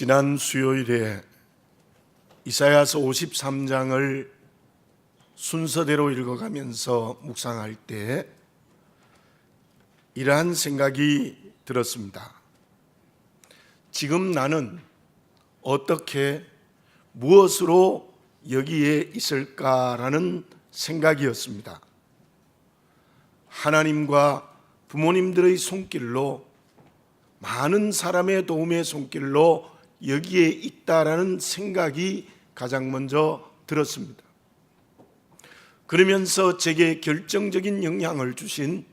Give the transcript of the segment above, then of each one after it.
지난 수요일에 이사야서 53장을 순서대로 읽어가면서 묵상할 때 이러한 생각이 들었습니다. 지금 나는 어떻게 무엇으로 여기에 있을까라는 생각이었습니다. 하나님과 부모님들의 손길로, 많은 사람의 도움의 손길로 여기에 있다라는 생각이 가장 먼저 들었습니다. 그러면서 제게 결정적인 영향을 주신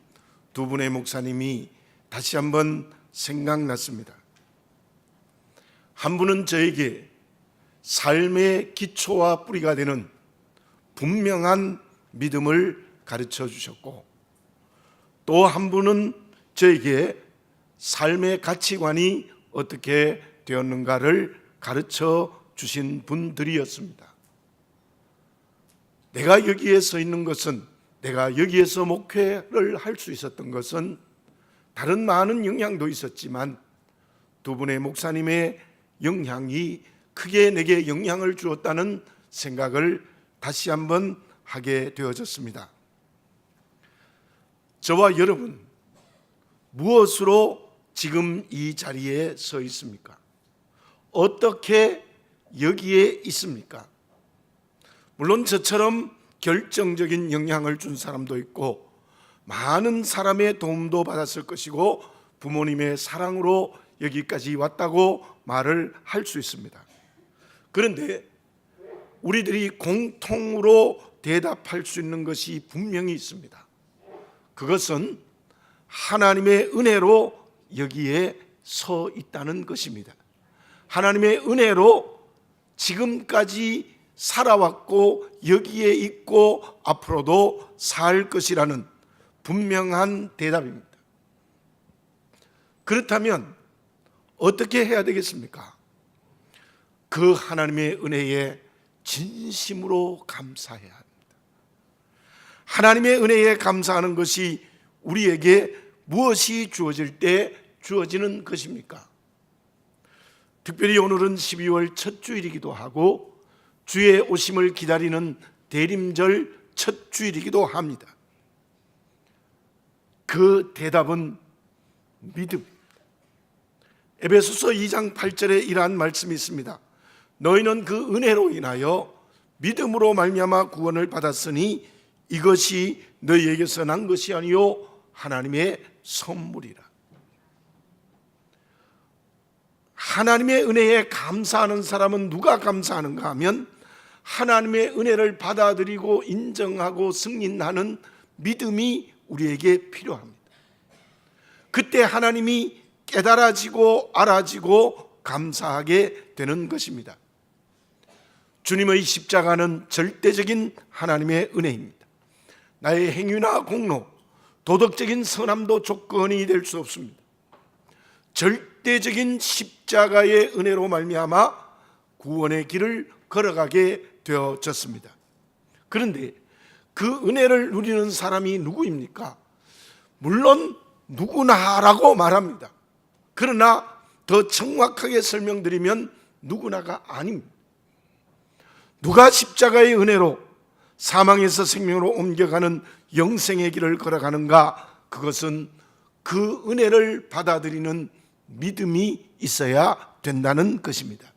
두 분의 목사님이 다시 한번 생각났습니다. 한 분은 저에게 삶의 기초와 뿌리가 되는 분명한 믿음을 가르쳐 주셨고, 또 한 분은 저에게 삶의 가치관이 어떻게 되었는가를 가르쳐 주신 분들이었습니다. 내가 여기에 서 있는 것은, 내가 여기에서 목회를 할 수 있었던 것은 다른 많은 영향도 있었지만 두 분의 목사님의 영향이 크게 내게 영향을 주었다는 생각을 다시 한번 하게 되어졌습니다. 저와 여러분, 무엇으로 지금 이 자리에 서 있습니까? 어떻게 여기에 있습니까? 물론 저처럼 결정적인 영향을 준 사람도 있고, 많은 사람의 도움도 받았을 것이고, 부모님의 사랑으로 여기까지 왔다고 말을 할 수 있습니다. 그런데 우리들이 공통으로 대답할 수 있는 것이 분명히 있습니다. 그것은 하나님의 은혜로 여기에 서 있다는 것입니다. 하나님의 은혜로 지금까지 살아왔고 여기에 있고 앞으로도 살 것이라는 분명한 대답입니다. 그렇다면 어떻게 해야 되겠습니까? 그 하나님의 은혜에 진심으로 감사해야 합니다. 하나님의 은혜에 감사하는 것이 우리에게 무엇이 주어질 때 주어지는 것입니까? 특별히 오늘은 12월 첫 주일이기도 하고 주의 오심을 기다리는 대림절 첫 주일이기도 합니다. 그 대답은 믿음입니다. 에베소서 2장 8절에 이러한 말씀이 있습니다. 너희는 그 은혜로 인하여 믿음으로 말미암아 구원을 받았으니 이것이 너희에게서 난 것이 아니요 하나님의 선물이라. 하나님의 은혜에 감사하는 사람은 누가 감사하는가 하면 하나님의 은혜를 받아들이고 인정하고 승인하는 믿음이 우리에게 필요합니다. 그때 하나님이 깨달아지고 알아지고 감사하게 되는 것입니다. 주님의 십자가는 절대적인 하나님의 은혜입니다. 나의 행위나 공로, 도덕적인 선함도 조건이 될 수 없습니다. 절대적인 십자가의 은혜로 말미암아 구원의 길을 걸어가게 되어졌습니다. 그런데 그 은혜를 누리는 사람이 누구입니까? 물론 누구나라고 말합니다. 그러나 더 정확하게 설명드리면 누구나가 아닙니다. 누가 십자가의 은혜로 사망에서 생명으로 옮겨가는 영생의 길을 걸어가는가? 그것은 그 은혜를 받아들이는 믿음이 있어야 된다는 것입니다.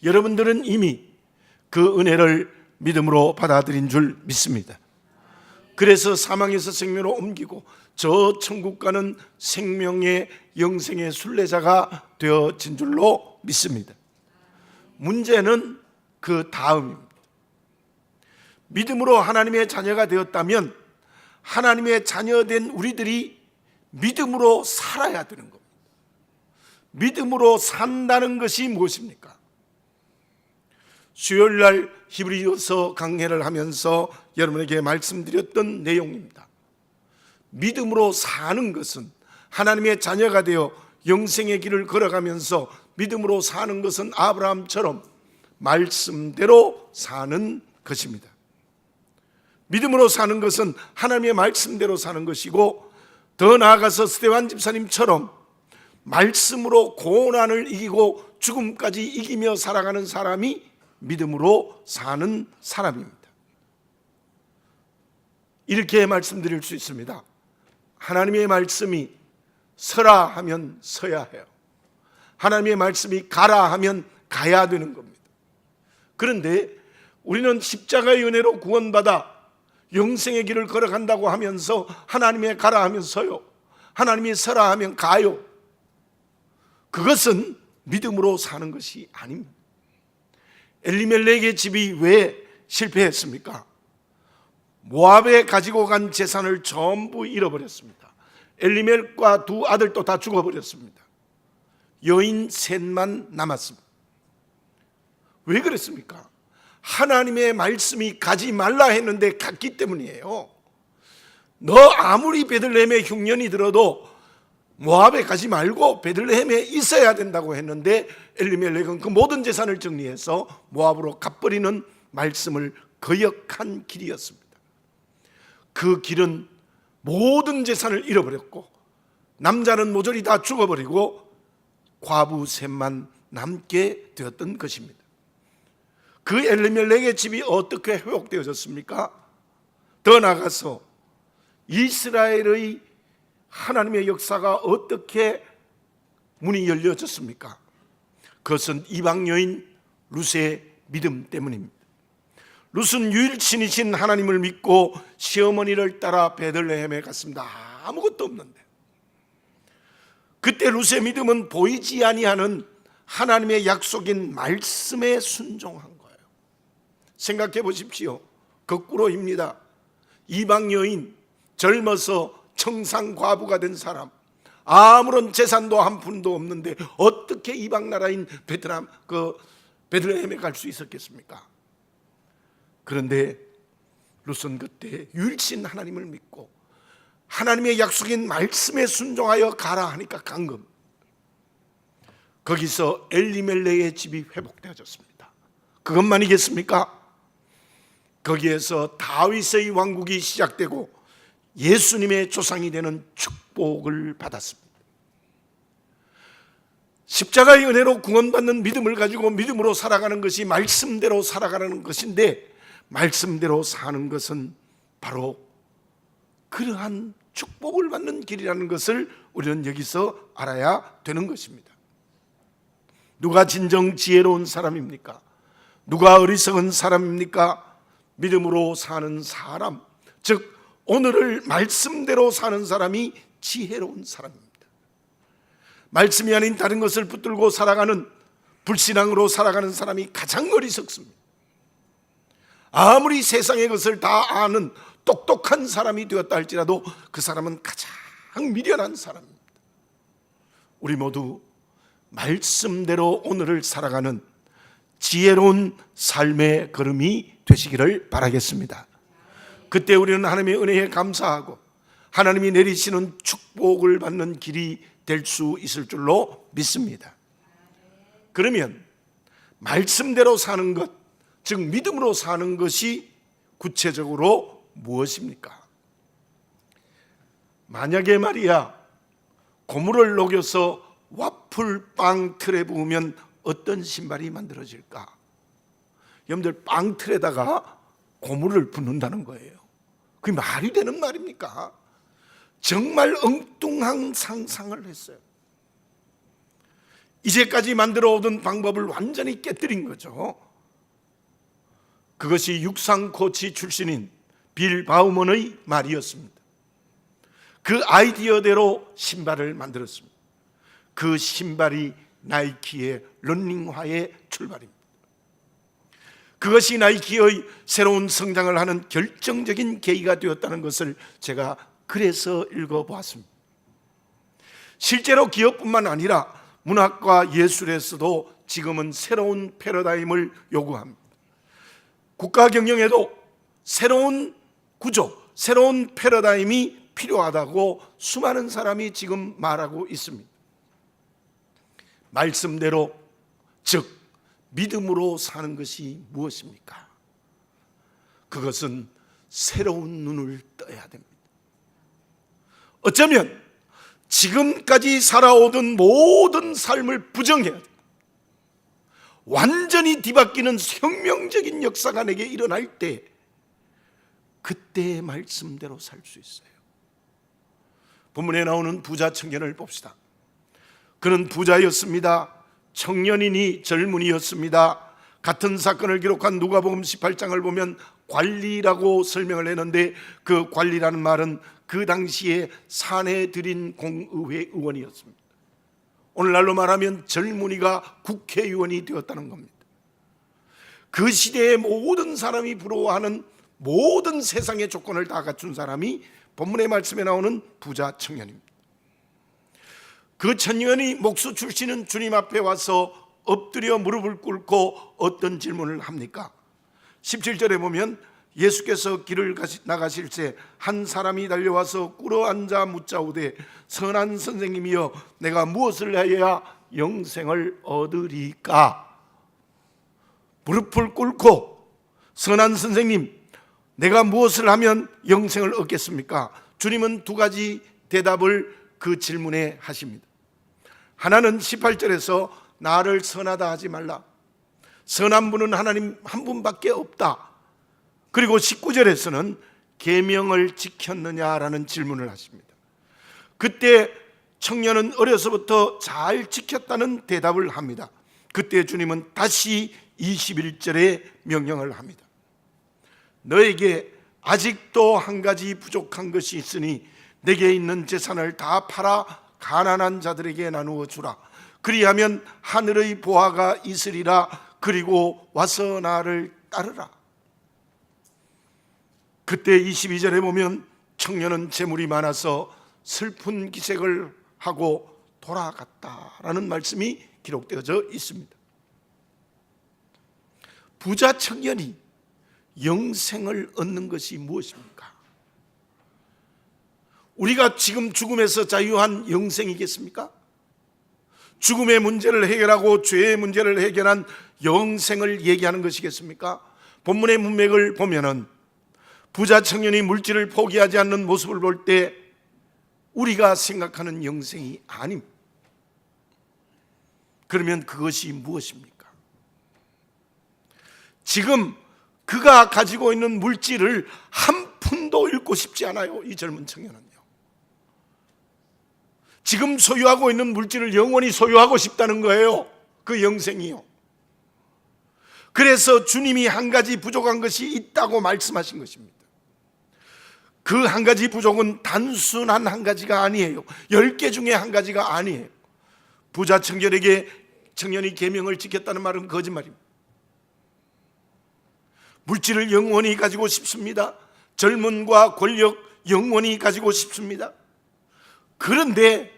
여러분들은 이미 그 은혜를 믿음으로 받아들인 줄 믿습니다. 그래서 사망에서 생명으로 옮기고 저 천국 가는 생명의 영생의 순례자가 되어진 줄로 믿습니다. 문제는 그 다음입니다. 믿음으로 하나님의 자녀가 되었다면 하나님의 자녀된 우리들이 믿음으로 살아야 되는 겁니다. 믿음으로 산다는 것이 무엇입니까? 수요일날 히브리서 강해를 하면서 여러분에게 말씀드렸던 내용입니다. 믿음으로 사는 것은, 하나님의 자녀가 되어 영생의 길을 걸어가면서 믿음으로 사는 것은 아브라함처럼 말씀대로 사는 것입니다. 믿음으로 사는 것은 하나님의 말씀대로 사는 것이고, 더 나아가서 스데반 집사님처럼 말씀으로 고난을 이기고 죽음까지 이기며 살아가는 사람이 믿음으로 사는 사람입니다. 이렇게 말씀드릴 수 있습니다. 하나님의 말씀이 서라 하면 서야 해요. 하나님의 말씀이 가라 하면 가야 되는 겁니다. 그런데 우리는 십자가의 은혜로 구원받아 영생의 길을 걸어간다고 하면서 하나님의 가라 하면 서요, 하나님이 서라 하면 가요. 그것은 믿음으로 사는 것이 아닙니다. 엘리멜렉의 집이 왜 실패했습니까? 모압에 가지고 간 재산을 전부 잃어버렸습니다. 엘리멜렉과 두 아들도 다 죽어버렸습니다. 여인 셋만 남았습니다. 왜 그랬습니까? 하나님의 말씀이 가지 말라 했는데 갔기 때문이에요. 너 아무리 베들레헴에 흉년이 들어도 모압에 가지 말고 베들레헴에 있어야 된다고 했는데 엘리멜렉은 그 모든 재산을 정리해서 모압으로 갚버리는 말씀을 거역한 길이었습니다. 그 길은 모든 재산을 잃어버렸고 남자는 모조리 다 죽어버리고 과부 셋만 남게 되었던 것입니다. 그 엘리멜렉의 집이 어떻게 회복되어졌습니까? 더 나아가서 이스라엘의 하나님의 역사가 어떻게 문이 열려졌습니까? 그것은 이방 여인 룻의 믿음 때문입니다. 룻은 유일신이신 하나님을 믿고 시어머니를 따라 베들레헴에 갔습니다. 아무것도 없는데. 그때 룻의 믿음은 보이지 아니하는 하나님의 약속인 말씀에 순종한 거예요. 생각해 보십시오. 거꾸로입니다. 이방 여인, 젊어서 청산과부가 된 사람, 아무런 재산도 한 푼도 없는데 어떻게 이방 나라인 베들레헴에 갈 수 있었겠습니까? 그런데 룻은 그때 유일신 하나님을 믿고 하나님의 약속인 말씀에 순종하여 가라 하니까 간 겁니다. 거기서 엘리멜렉의 집이 회복되어졌습니다. 그것만이겠습니까? 거기에서 다윗의 왕국이 시작되고 예수님의 조상이 되는 축복을 받았습니다. 십자가의 은혜로 구원받는 믿음을 가지고 믿음으로 살아가는 것이 말씀대로 살아가는 것인데, 말씀대로 사는 것은 바로 그러한 축복을 받는 길이라는 것을 우리는 여기서 알아야 되는 것입니다. 누가 진정 지혜로운 사람입니까? 누가 어리석은 사람입니까? 믿음으로 사는 사람, 즉 오늘을 말씀대로 사는 사람이 지혜로운 사람입니다. 말씀이 아닌 다른 것을 붙들고 살아가는, 불신앙으로 살아가는 사람이 가장 어리석습니다. 아무리 세상의 것을 다 아는 똑똑한 사람이 되었다 할지라도 그 사람은 가장 미련한 사람입니다. 우리 모두 말씀대로 오늘을 살아가는 지혜로운 삶의 걸음이 되시기를 바라겠습니다. 그때 우리는 하나님의 은혜에 감사하고 하나님이 내리시는 축복을 받는 길이 될 수 있을 줄로 믿습니다. 그러면 말씀대로 사는 것, 즉 믿음으로 사는 것이 구체적으로 무엇입니까? 만약에 말이야 고무를 녹여서 와플빵 틀에 부으면 어떤 신발이 만들어질까? 여러분들, 빵 틀에다가 고무를 붓는다는 거예요. 그게 말이 되는 말입니까? 정말 엉뚱한 상상을 했어요. 이제까지 만들어 오던 방법을 완전히 깨뜨린 거죠. 그것이 육상 코치 출신인 빌 바우먼의 말이었습니다. 그 아이디어대로 신발을 만들었습니다. 그 신발이 나이키의 러닝화의 출발입니다. 그것이 나이키의 새로운 성장을 하는 결정적인 계기가 되었다는 것을 제가 그래서 읽어보았습니다. 실제로 기업뿐만 아니라 문학과 예술에서도 지금은 새로운 패러다임을 요구합니다. 국가 경영에도 새로운 구조, 새로운 패러다임이 필요하다고 수많은 사람이 지금 말하고 있습니다. 말씀대로, 즉 믿음으로 사는 것이 무엇입니까? 그것은 새로운 눈을 떠야 됩니다. 어쩌면 지금까지 살아오던 모든 삶을 부정해야 돼. 완전히 뒤바뀌는 혁명적인 역사가 내게 일어날 때 그때의 말씀대로 살 수 있어요. 본문에 나오는 부자 청년을 봅시다. 그는 부자였습니다. 청년이니 젊은이였습니다. 같은 사건을 기록한 누가복음 18장을 보면 관리라고 설명을 했는데, 그 관리라는 말은 그 당시에 사내들인 공의회 의원이었습니다. 오늘날로 말하면 젊은이가 국회의원이 되었다는 겁니다. 그 시대의 모든 사람이 부러워하는 모든 세상의 조건을 다 갖춘 사람이 본문의 말씀에 나오는 부자 청년입니다. 그 청년이 목수 출신은 주님 앞에 와서 엎드려 무릎을 꿇고 어떤 질문을 합니까? 17절에 보면 예수께서 길을 나가실 때 한 사람이 달려와서 꿇어앉아 묻자오되 선한 선생님이여 내가 무엇을 해야 영생을 얻으리까? 무릎을 꿇고 선한 선생님 내가 무엇을 하면 영생을 얻겠습니까? 주님은 두 가지 대답을 그 질문에 하십니다. 하나는 18절에서 나를 선하다 하지 말라. 선한 분은 하나님 한 분밖에 없다. 그리고 19절에서는 계명을 지켰느냐라는 질문을 하십니다. 그때 청년은 어려서부터 잘 지켰다는 대답을 합니다. 그때 주님은 다시 21절에 명령을 합니다. 너에게 아직도 한 가지 부족한 것이 있으니 내게 있는 재산을 다 팔아 가난한 자들에게 나누어 주라. 그리하면 하늘의 보화가 있으리라. 그리고 와서 나를 따르라. 그때 22절에 보면 청년은 재물이 많아서 슬픈 기색을 하고 돌아갔다라는 말씀이 기록되어져 있습니다. 부자 청년이 영생을 얻는 것이 무엇입니까? 우리가 지금 죽음에서 자유한 영생이겠습니까? 죽음의 문제를 해결하고 죄의 문제를 해결한 영생을 얘기하는 것이겠습니까? 본문의 문맥을 보면은 부자 청년이 물질을 포기하지 않는 모습을 볼 때 우리가 생각하는 영생이 아닙니다. 그러면 그것이 무엇입니까? 지금 그가 가지고 있는 물질을 한 푼도 잃고 싶지 않아요. 이 젊은 청년은요. 지금 소유하고 있는 물질을 영원히 소유하고 싶다는 거예요. 그 영생이요. 그래서 주님이 한 가지 부족한 것이 있다고 말씀하신 것입니다. 그 한 가지 부족은 단순한 한 가지가 아니에요. 10개 중에 한 가지가 아니에요. 부자 청년에게 청년이 계명을 지켰다는 말은 거짓말입니다. 물질을 영원히 가지고 싶습니다. 젊음과 권력 영원히 가지고 싶습니다. 그런데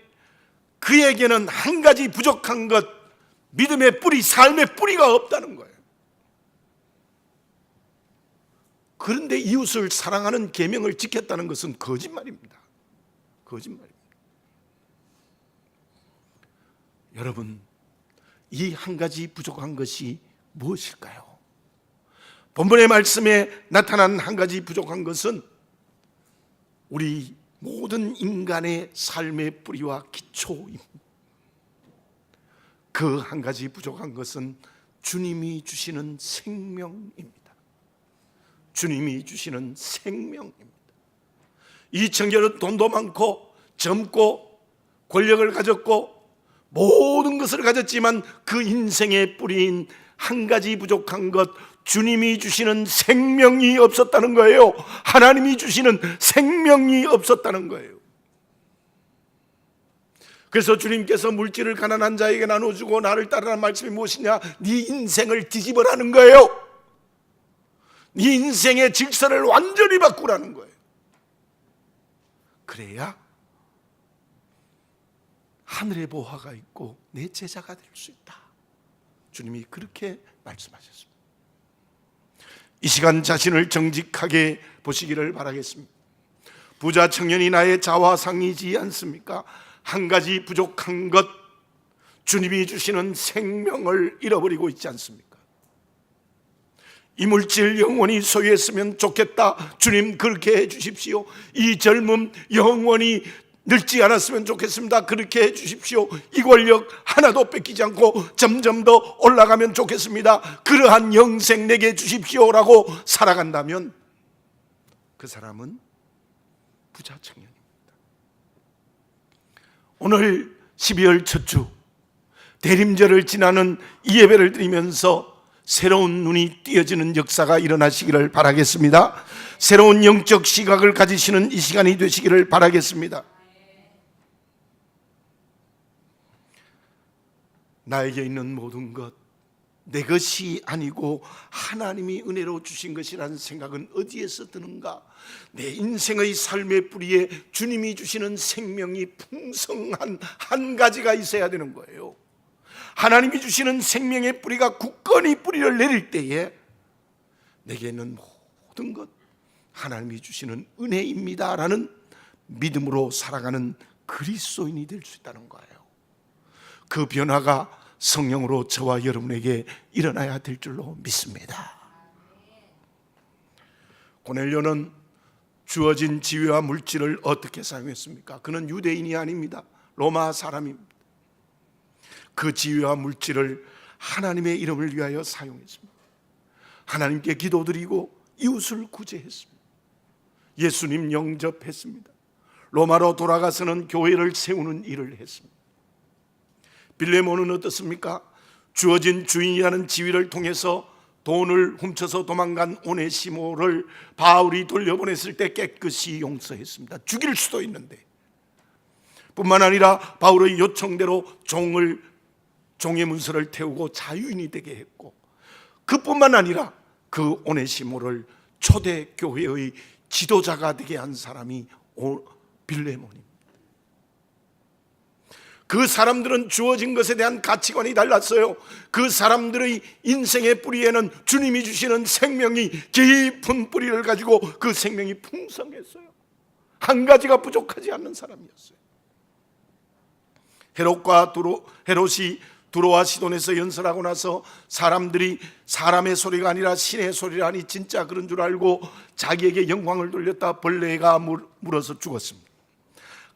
그에게는 한 가지 부족한 것, 믿음의 뿌리, 삶의 뿌리가 없다는 거예요. 그런데 이웃을 사랑하는 계명을 지켰다는 것은 거짓말입니다. 거짓말입니다. 여러분, 이 한 가지 부족한 것이 무엇일까요? 본문의 말씀에 나타난 한 가지 부족한 것은 우리 모든 인간의 삶의 뿌리와 기초입니다. 그 한 가지 부족한 것은 주님이 주시는 생명입니다. 주님이 주시는 생명입니다. 이 청년은 돈도 많고 젊고 권력을 가졌고 모든 것을 가졌지만 그 인생의 뿌리인 한 가지 부족한 것, 주님이 주시는 생명이 없었다는 거예요. 하나님이 주시는 생명이 없었다는 거예요. 그래서 주님께서 물질을 가난한 자에게 나눠주고 나를 따르라는 말씀이 무엇이냐? 네 인생을 뒤집어라는 거예요. 네 인생의 질서를 완전히 바꾸라는 거예요. 그래야 하늘의 보화가 있고 내 제자가 될 수 있다. 주님이 그렇게 말씀하셨습니다. 이 시간 자신을 정직하게 보시기를 바라겠습니다. 부자 청년이 나의 자화상이지 않습니까? 한 가지 부족한 것, 주님이 주시는 생명을 잃어버리고 있지 않습니까? 이 물질 영원히 소유했으면 좋겠다. 주님 그렇게 해 주십시오. 이 젊음 영원히 늙지 않았으면 좋겠습니다. 그렇게 해주십시오. 이 권력 하나도 뺏기지 않고 점점 더 올라가면 좋겠습니다. 그러한 영생 내게 주십시오라고 살아간다면 그 사람은 부자 청년입니다. 오늘 12월 첫 주 대림절을 지나는 이 예배를 드리면서 새로운 눈이 띄어지는 역사가 일어나시기를 바라겠습니다. 새로운 영적 시각을 가지시는 이 시간이 되시기를 바라겠습니다. 나에게 있는 모든 것, 내 것이 아니고 하나님이 은혜로 주신 것이라는 생각은 어디에서 드는가? 내 인생의 삶의 뿌리에 주님이 주시는 생명이 풍성한 한 가지가 있어야 되는 거예요. 하나님이 주시는 생명의 뿌리가 굳건히 뿌리를 내릴 때에 내게 있는 모든 것 하나님이 주시는 은혜입니다라는 믿음으로 살아가는 그리스도인이 될 수 있다는 거예요. 그 변화가 성령으로 저와 여러분에게 일어나야 될 줄로 믿습니다. 고넬료는 주어진 지위와 물질을 어떻게 사용했습니까? 그는 유대인이 아닙니다. 로마 사람입니다. 그 지위와 물질을 하나님의 이름을 위하여 사용했습니다. 하나님께 기도드리고 이웃을 구제했습니다. 예수님 영접했습니다. 로마로 돌아가서는 교회를 세우는 일을 했습니다. 빌레몬은 어떻습니까? 주어진 주인이라는 지위를 통해서 돈을 훔쳐서 도망간 오네시모를 바울이 돌려보냈을 때 깨끗이 용서했습니다. 죽일 수도 있는데 뿐만 아니라 바울의 요청대로 종의 문서를 태우고 자유인이 되게 했고, 그뿐만 아니라 그 오네시모를 초대교회의 지도자가 되게 한 사람이 빌레몬입니다. 그 사람들은 주어진 것에 대한 가치관이 달랐어요. 그 사람들의 인생의 뿌리에는 주님이 주시는 생명이 깊은 뿌리를 가지고 그 생명이 풍성했어요. 한 가지가 부족하지 않는 사람이었어요. 헤롯이 두로와 시돈에서 연설하고 나서 사람들이 사람의 소리가 아니라 신의 소리라니 진짜 그런 줄 알고 자기에게 영광을 돌렸다 벌레가 물어서 죽었습니다.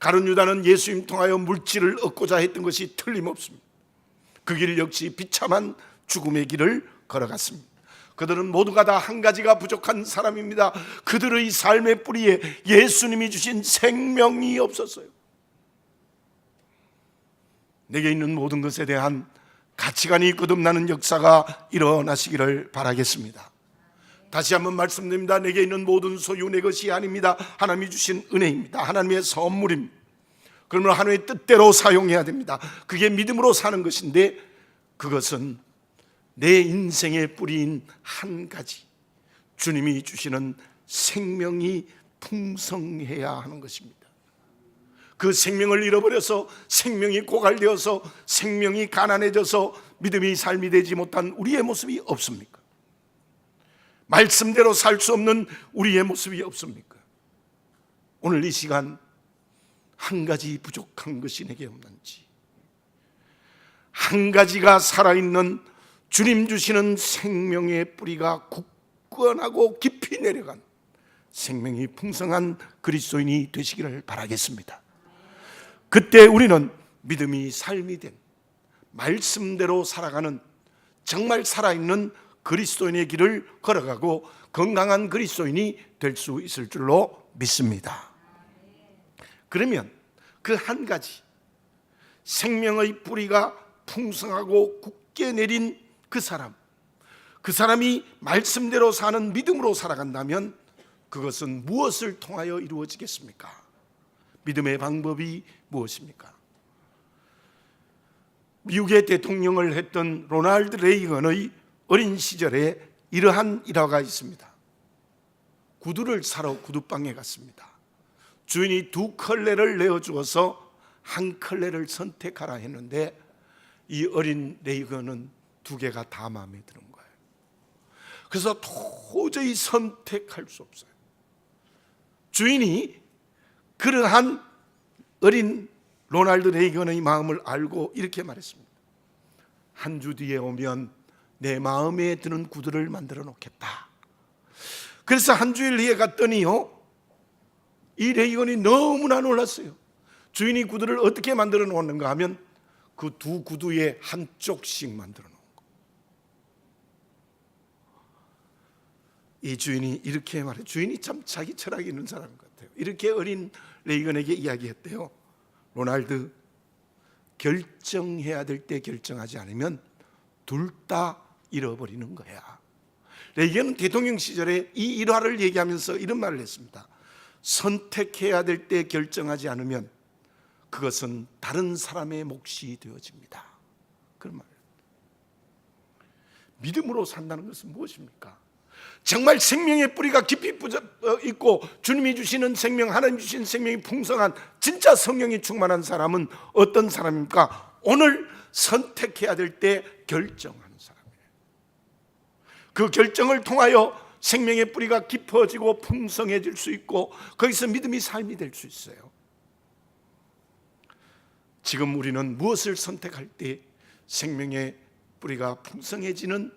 가룟 유다는 예수님 통하여 물질을 얻고자 했던 것이 틀림없습니다. 그 길 역시 비참한 죽음의 길을 걸어갔습니다. 그들은 모두가 다 한 가지가 부족한 사람입니다. 그들의 삶의 뿌리에 예수님이 주신 생명이 없었어요. 내게 있는 모든 것에 대한 가치관이 거듭나는 역사가 일어나시기를 바라겠습니다. 다시 한번 말씀드립니다. 내게 있는 모든 소유 내 것이 아닙니다. 하나님이 주신 은혜입니다. 하나님의 선물입니다. 그러면 하나님의 뜻대로 사용해야 됩니다. 그게 믿음으로 사는 것인데, 그것은 내 인생의 뿌리인 한 가지, 주님이 주시는 생명이 풍성해야 하는 것입니다. 그 생명을 잃어버려서 생명이 고갈되어서 생명이 가난해져서 믿음이 삶이 되지 못한 우리의 모습이 없습니까? 말씀대로 살 수 없는 우리의 모습이 없습니까? 오늘 이 시간 한 가지 부족한 것이 내게 없는지, 한 가지가 살아있는 주님 주시는 생명의 뿌리가 굳건하고 깊이 내려간 생명이 풍성한 그리스도인이 되시기를 바라겠습니다. 그때 우리는 믿음이 삶이 된 말씀대로 살아가는 정말 살아있는 그리스도인의 길을 걸어가고 건강한 그리스도인이 될 수 있을 줄로 믿습니다. 그러면 그 한 가지 생명의 뿌리가 풍성하고 굳게 내린 그 사람이 말씀대로 사는 믿음으로 살아간다면 그것은 무엇을 통하여 이루어지겠습니까? 믿음의 방법이 무엇입니까? 미국의 대통령을 했던 로널드 레이건의 어린 시절에 이러한 일화가 있습니다. 구두를 사러 구두방에 갔습니다. 주인이 2컬레를 내어주어서 한 컬레를 선택하라 했는데 이 어린 레이건은 2개가 다 마음에 드는 거예요. 그래서 도저히 선택할 수 없어요. 주인이 그러한 어린 로널드 레이건의 마음을 알고 이렇게 말했습니다. 한 주 뒤에 오면 내 마음에 드는 구두를 만들어 놓겠다. 그래서 한 주일 뒤에 갔더니요, 이 레이건이 너무나 놀랐어요. 주인이 구두를 어떻게 만들어 놓았는가 하면 그 두 구두의 한쪽씩 만들어 놓은 거. 이 주인이 이렇게 말해. 주인이 참 자기 철학이 있는 사람 같아요. 이렇게 어린 레이건에게 이야기했대요. 로날드, 결정해야 될 때 결정하지 않으면 둘 다 잃어버리는 거야. 레이건은 대통령 시절에 이 일화를 얘기하면서 이런 말을 했습니다. 선택해야 될 때 결정하지 않으면 그것은 다른 사람의 몫이 되어집니다. 그런 말. 믿음으로 산다는 것은 무엇입니까? 정말 생명의 뿌리가 깊이 있고 주님이 주시는 생명, 하나님 주신 생명이 풍성한 진짜 성령이 충만한 사람은 어떤 사람입니까? 오늘 선택해야 될 때 결정하는 사람이에요. 그 결정을 통하여 생명의 뿌리가 깊어지고 풍성해질 수 있고 거기서 믿음이 삶이 될 수 있어요. 지금 우리는 무엇을 선택할 때 생명의 뿌리가 풍성해지는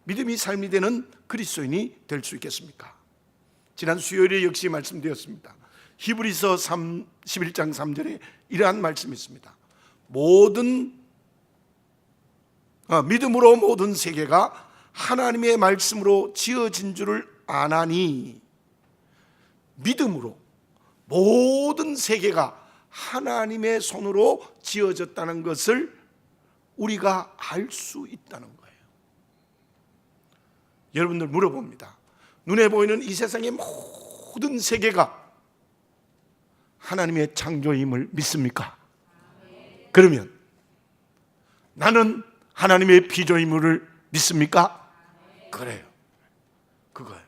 믿음이 삶이 되는 그리스도인이 될 수 있겠습니까? 지난 수요일에 역시 말씀드렸습니다. 히브리서 11장 3절에 이러한 말씀이 있습니다. 믿음으로 모든 세계가 하나님의 말씀으로 지어진 줄을 아나니, 믿음으로 모든 세계가 하나님의 손으로 지어졌다는 것을 우리가 알 수 있다는 거예요. 여러분들 물어봅니다. 눈에 보이는 이 세상의 모든 세계가 하나님의 창조임을 믿습니까? 그러면 나는 하나님의 피조임을 믿습니까? 그래요. 그거예요.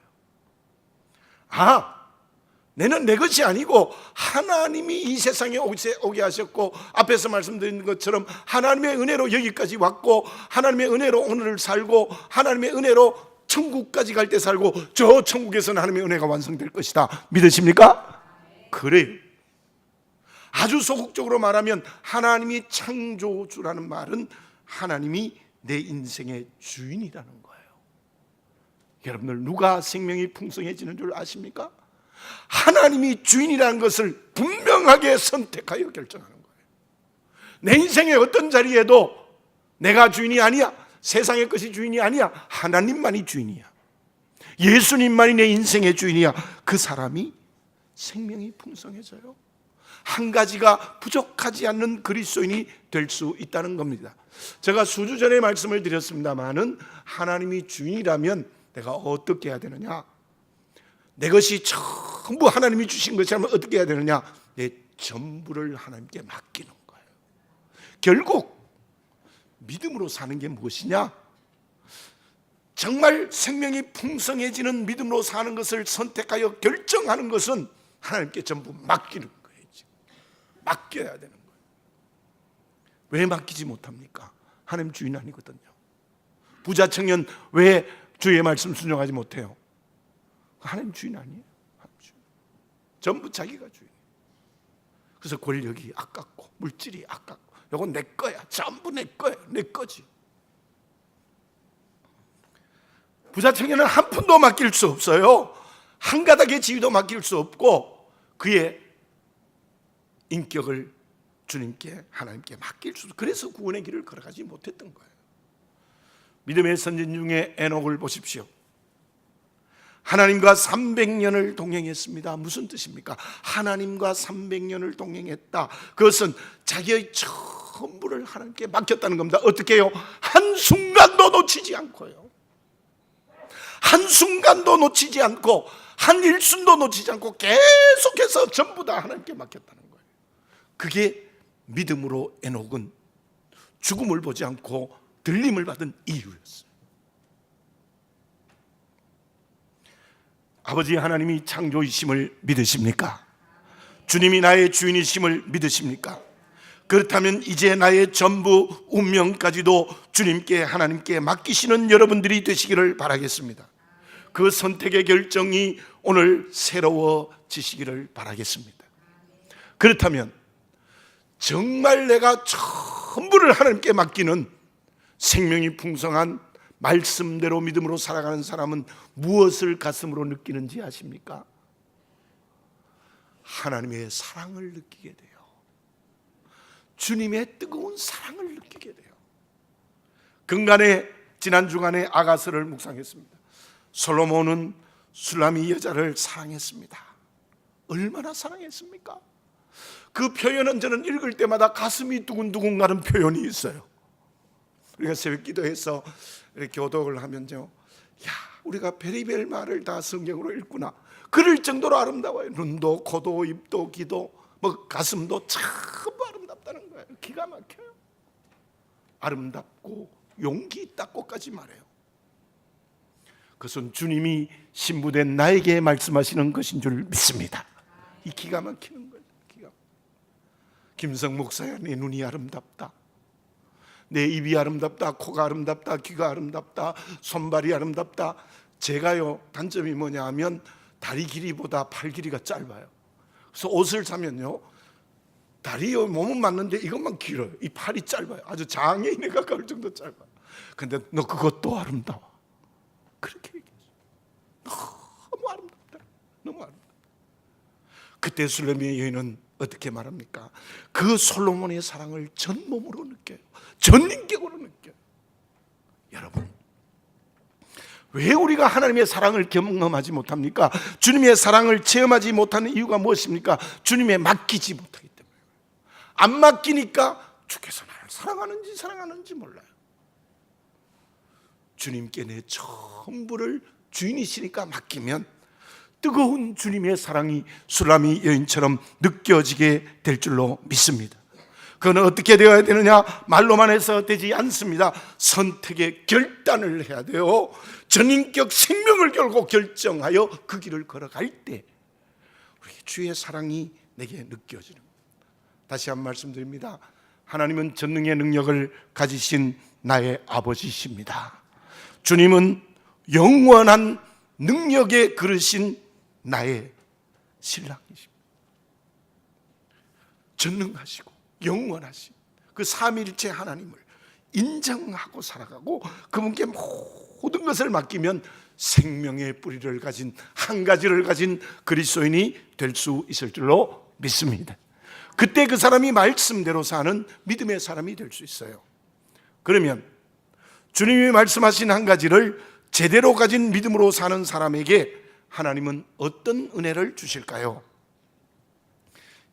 내는 내 것이 아니고 하나님이 이 세상에 오게 하셨고 앞에서 말씀드린 것처럼 하나님의 은혜로 여기까지 왔고 하나님의 은혜로 오늘을 살고 하나님의 은혜로 천국까지 갈 때 살고 저 천국에서는 하나님의 은혜가 완성될 것이다. 믿으십니까? 그래요. 아주 소극적으로 말하면 하나님이 창조주라는 말은 하나님이 내 인생의 주인이라는 거예요. 여러분들 누가 생명이 풍성해지는 줄 아십니까? 하나님이 주인이라는 것을 분명하게 선택하여 결정하는 거예요. 내 인생의 어떤 자리에도 내가 주인이 아니야, 세상의 것이 주인이 아니야, 하나님만이 주인이야. 예수님만이 내 인생의 주인이야. 그 사람이 생명이 풍성해져요. 한 가지가 부족하지 않는 그리스도인이 될 수 있다는 겁니다. 제가 수주 전에 말씀을 드렸습니다마는 하나님이 주인이라면 내가 어떻게 해야 되느냐? 내 것이 전부 하나님이 주신 것이라면 어떻게 해야 되느냐? 내 전부를 하나님께 맡기는 거예요. 결국 믿음으로 사는 게 무엇이냐? 정말 생명이 풍성해지는 믿음으로 사는 것을 선택하여 결정하는 것은 하나님께 전부 맡기는 거예요. 맡겨야 되는 거예요. 왜 맡기지 못합니까? 하나님 주인 아니거든요. 부자 청년 왜 주의 말씀 순종하지 못해요? 하나님 주인 아니에요. 하나님 주인. 전부 자기가 주인이에요. 그래서 권력이 아깝고 물질이 아깝고 이건 내 거야. 전부 내 거야. 내 거지. 부자 청년은 한 푼도 맡길 수 없어요. 한 가닥의 지위도 맡길 수 없고 그의 인격을 주님께 하나님께 맡길 수 없어요. 그래서 구원의 길을 걸어가지 못했던 거예요. 믿음의 선진 중에 에녹을 보십시오. 하나님과 300년을 동행했습니다. 무슨 뜻입니까? 하나님과 300년을 동행했다. 그것은 자기의 전부를 하나님께 맡겼다는 겁니다. 어떻게 해요? 한순간도 놓치지 않고요. 한순간도 놓치지 않고 한 일순도 놓치지 않고 계속해서 전부 다 하나님께 맡겼다는 거예요. 그게 믿음으로 에녹은 죽음을 보지 않고 들림을 받은 이유였어요. 아버지 하나님이 창조이심을 믿으십니까? 주님이 나의 주인이심을 믿으십니까? 그렇다면 이제 나의 전부 운명까지도 주님께 하나님께 맡기시는 여러분들이 되시기를 바라겠습니다. 그 선택의 결정이 오늘 새로워지시기를 바라겠습니다. 그렇다면 정말 내가 전부를 하나님께 맡기는 생명이 풍성한 말씀대로 믿음으로 살아가는 사람은 무엇을 가슴으로 느끼는지 아십니까? 하나님의 사랑을 느끼게 돼요. 주님의 뜨거운 사랑을 느끼게 돼요. 근간에 지난 주간에 아가서를 묵상했습니다. 솔로몬은 술람이 여자를 사랑했습니다. 얼마나 사랑했습니까? 그 표현은 저는 읽을 때마다 가슴이 두근두근 가는 표현이 있어요. 우리가 새벽 기도해서 이렇게 교독을 하면요, 야, 우리가 별의별 말을 다 성경으로 읽구나 그럴 정도로 아름다워요. 눈도 코도 입도 귀도 뭐 가슴도 참 아름답다는 거예요. 기가 막혀요. 아름답고 용기 있다고까지 말해요. 그것은 주님이 신부된 나에게 말씀하시는 것인 줄 믿습니다. 이 기가 막히는 거예요. 김성 목사야, 내 눈이 아름답다, 내 입이 아름답다, 코가 아름답다, 귀가 아름답다, 손발이 아름답다. 제가요, 단점이 뭐냐 하면 다리 길이보다 팔 길이가 짧아요. 그래서 옷을 사면요, 다리요 몸은 맞는데 이것만 길어요. 이 팔이 짧아요. 아주 장애인에 가까울 정도 짧아요. 근데 너 그것도 아름다워, 그렇게 얘기했어요. 너무 아름답다, 너무 아름답다. 그때 술레미의 여인은 어떻게 말합니까? 그 솔로몬의 사랑을 전 몸으로 느껴요. 전 인격으로 느껴요. 여러분, 왜 우리가 하나님의 사랑을 경험하지 못합니까? 주님의 사랑을 체험하지 못하는 이유가 무엇입니까? 주님에 맡기지 못하기 때문에. 안 맡기니까 주께서 나를 사랑하는지 몰라요. 주님께 내 전부를 주인이시니까 맡기면 뜨거운 주님의 사랑이 술람이 여인처럼 느껴지게 될 줄로 믿습니다. 그건 어떻게 되어야 되느냐? 말로만 해서 되지 않습니다. 선택의 결단을 해야 돼요. 전인격 생명을 걸고 결정하여 그 길을 걸어갈 때 우리 주의 사랑이 내게 느껴지는 겁니다. 다시 한 번 말씀드립니다. 하나님은 전능의 능력을 가지신 나의 아버지십니다. 주님은 영원한 능력의 그릇인 나의 신랑이십니다. 전능하시고 영원하신 그 삼위일체 하나님을 인정하고 살아가고 그분께 모든 것을 맡기면 생명의 뿌리를 가진, 한 가지를 가진 그리스도인이 될 수 있을 줄로 믿습니다. 그때 그 사람이 말씀대로 사는 믿음의 사람이 될 수 있어요. 그러면 주님이 말씀하신 한 가지를 제대로 가진 믿음으로 사는 사람에게 하나님은 어떤 은혜를 주실까요?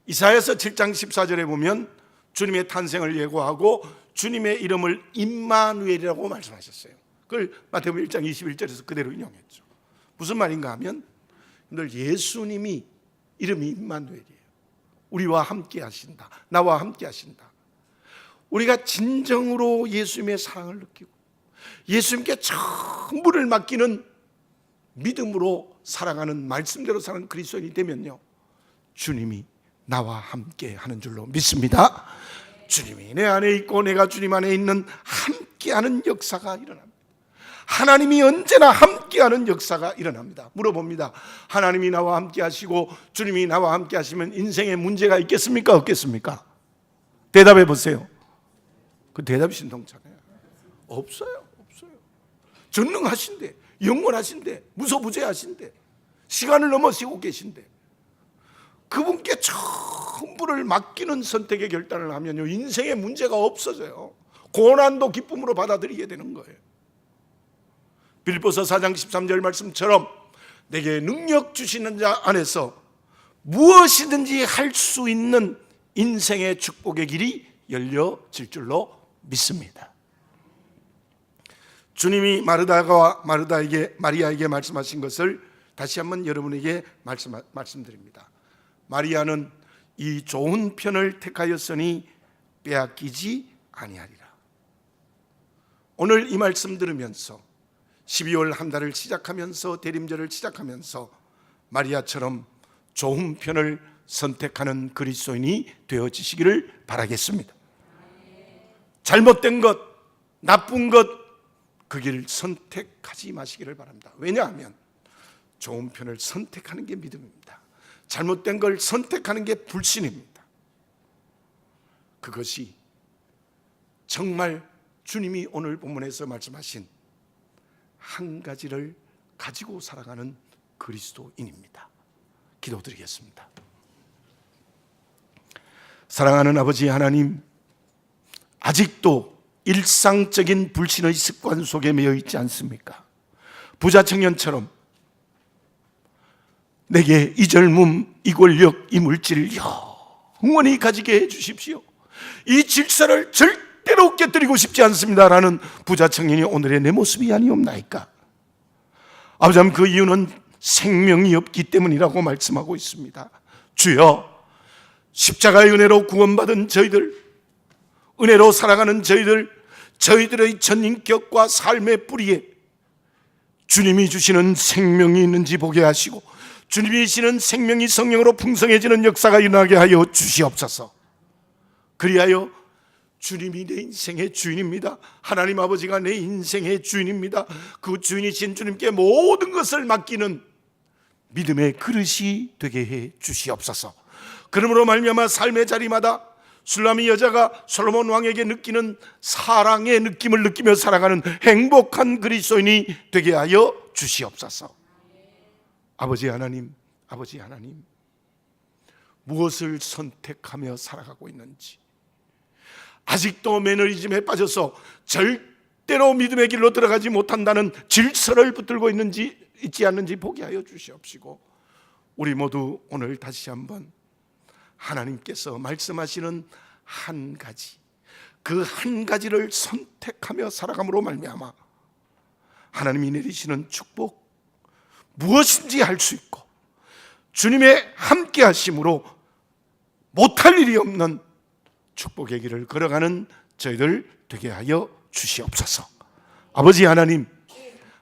이사야서 7장 14절에 보면 주님의 탄생을 예고하고 주님의 이름을 임마누엘이라고 말씀하셨어요. 그걸 마태복음 1장 21절에서 그대로 인용했죠. 무슨 말인가 하면 예수님이 이름이 임마누엘이에요. 우리와 함께 하신다, 나와 함께 하신다. 우리가 진정으로 예수님의 사랑을 느끼고 예수님께 전부를 맡기는 믿음으로 살아가는, 말씀대로 사는 그리스도인이 되면요, 주님이 나와 함께 하는 줄로 믿습니다. 주님이 내 안에 있고 내가 주님 안에 있는 함께하는 역사가 일어납니다. 하나님이 언제나 함께하는 역사가 일어납니다. 물어봅니다. 하나님이 나와 함께 하시고 주님이 나와 함께 하시면 인생에 문제가 있겠습니까? 없겠습니까? 대답해 보세요. 그 대답이 신통차네요. 없어요. 전능하신데, 영원하신데, 무소부재하신데, 시간을 넘어서고 계신데 그분께 전부를 맡기는 선택의 결단을 하면요, 인생에 문제가 없어져요. 고난도 기쁨으로 받아들이게 되는 거예요. 빌립보서 4장 13절 말씀처럼 내게 능력 주시는 자 안에서 무엇이든지 할 수 있는 인생의 축복의 길이 열려질 줄로 믿습니다. 주님이 마리아에게 말씀하신 것을 다시 한번 여러분에게 말씀드립니다. 마리아는 이 좋은 편을 택하였으니 빼앗기지 아니하리라. 오늘 이 말씀 들으면서 12월 한 달을 시작하면서 대림절을 시작하면서 마리아처럼 좋은 편을 선택하는 그리스도인이 되어지시기를 바라겠습니다. 잘못된 것, 나쁜 것, 그 길 선택하지 마시기를 바랍니다. 왜냐하면 좋은 편을 선택하는 게 믿음입니다. 잘못된 걸 선택하는 게 불신입니다. 그것이 정말 주님이 오늘 본문에서 말씀하신 한 가지를 가지고 살아가는 그리스도인입니다. 기도드리겠습니다. 사랑하는 아버지 하나님, 아직도 일상적인 불신의 습관 속에 매여 있지 않습니까? 부자 청년처럼 내게 이 젊음, 이 권력, 이 물질을 영원히 가지게 해 주십시오. 이 질서를 절대로 깨뜨리고 싶지 않습니다라는 부자 청년이 오늘의 내 모습이 아니옵나이까? 아버지 하나님, 그 이유는 생명이 없기 때문이라고 말씀하고 있습니다. 주여, 십자가의 은혜로 구원받은 저희들, 은혜로 살아가는 저희들의 전인격과 삶의 뿌리에 주님이 주시는 생명이 있는지 보게 하시고, 주님이 주시는 생명이 성령으로 풍성해지는 역사가 일어나게 하여 주시옵소서. 그리하여 주님이 내 인생의 주인입니다. 하나님 아버지가 내 인생의 주인입니다. 그 주인이신 주님께 모든 것을 맡기는 믿음의 그릇이 되게 해 주시옵소서. 그러므로 말미암아 삶의 자리마다 술라미 여자가 솔로몬 왕에게 느끼는 사랑의 느낌을 느끼며 살아가는 행복한 그리스도인이 되게 하여 주시옵소서. 아버지 하나님, 아버지 하나님, 무엇을 선택하며 살아가고 있는지, 아직도 매너리즘에 빠져서 절대로 믿음의 길로 들어가지 못한다는 질서를 붙들고 있지 않는지 보게 하여 주시옵시고, 우리 모두 오늘 다시 한번 하나님께서 말씀하시는 한 가지, 그 한 가지를 선택하며 살아감으로 말미암아 하나님이 내리시는 축복, 무엇인지 할 수 있고 주님의 함께 하심으로 못할 일이 없는 축복의 길을 걸어가는 저희들 되게 하여 주시옵소서. 아버지 하나님,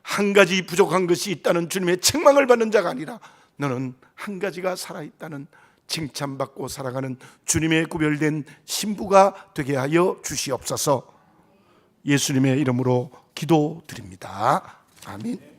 한 가지 부족한 것이 있다는 주님의 책망을 받는 자가 아니라 너는 한 가지가 살아있다는 칭찬받고 살아가는 주님의 구별된 신부가 되게 하여 주시옵소서. 예수님의 이름으로 기도드립니다. 아멘.